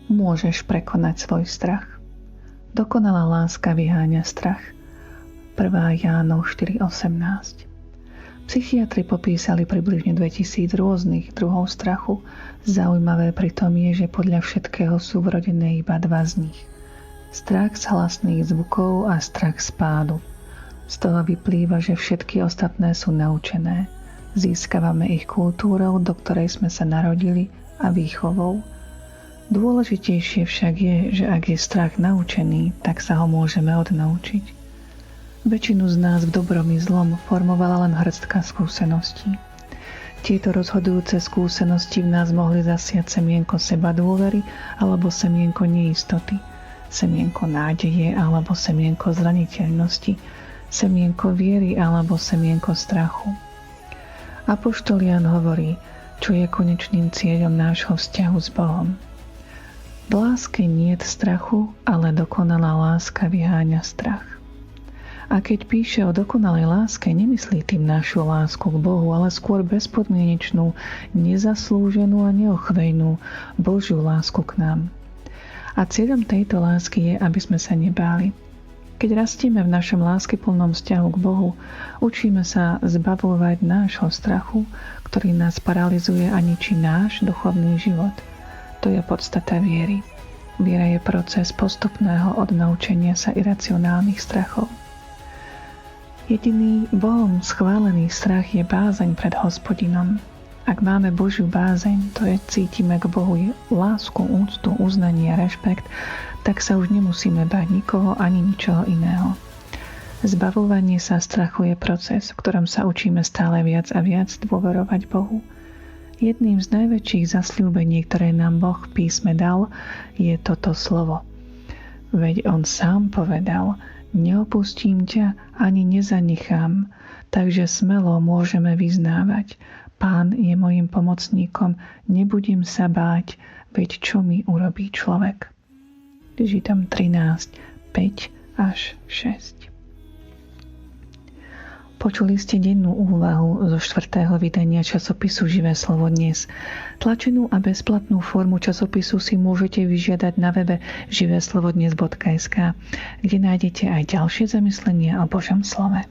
Môžeš prekonať svoj strach. Dokonalá láska vyháňa strach. 1. Jánov 4.18. Psychiatri popísali približne 2000 rôznych druhov strachu. Zaujímavé pritom je, že podľa všetkého sú vrodené iba dva z nich. Strach z hlasných zvukov a strach z pádu. Z toho vyplýva, že všetky ostatné sú naučené. Získavame ich kultúrou, do ktorej sme sa narodili, a výchovou. Dôležitejšie však je, že ak je strach naučený, tak sa ho môžeme odnaučiť. Väčšinu z nás v dobrom i zlom formovala len hŕstka skúseností. Tieto rozhodujúce skúsenosti v nás mohli zasiať semienko sebadôvery alebo semienko neistoty, semienko nádeje alebo semienko zraniteľnosti, semienko viery alebo semienko strachu. Apoštol Ján hovorí, čo je konečným cieľom nášho vzťahu s Bohom. V láske niet strachu, ale dokonalá láska vyháňa strach. A keď píše o dokonalej láske, nemyslí tým našu lásku k Bohu, ale skôr bezpodmienečnú, nezaslúženú a neochvejnú Božiu lásku k nám. A cieľom tejto lásky je, aby sme sa nebáli. Keď rastieme v našom láskyplnom vzťahu k Bohu, učíme sa zbavovať nášho strachu, ktorý nás paralizuje a ničí náš duchovný život. To je podstata viery. Viera je proces postupného odnaučenia sa iracionálnych strachov. Jediný Bohom schválený strach je bázeň pred Hospodinom. Ak máme Božiu bázeň, to je cítime k Bohu lásku, úctu, uznanie a rešpekt, tak sa už nemusíme báť nikoho ani ničoho iného. Zbavovanie sa strachu je proces, v ktorom sa učíme stále viac a viac dôverovať Bohu. Jedným z najväčších zasľúbení, ktoré nám Boh v písme dal, je toto slovo. Veď On sám povedal, neopustím ťa ani nezanechám, takže smelo môžeme vyznávať. Pán je mojím pomocníkom, nebudem sa báť, veď čo mi urobí človek. Židom 13, 5 až 6. Počuli ste dennú úvahu zo 4. vydania časopisu Živé slovo dnes. Tlačenú a bezplatnú formu časopisu si môžete vyžiadať na webe živeslovodnes.sk, kde nájdete aj ďalšie zamyslenia o Božom slove.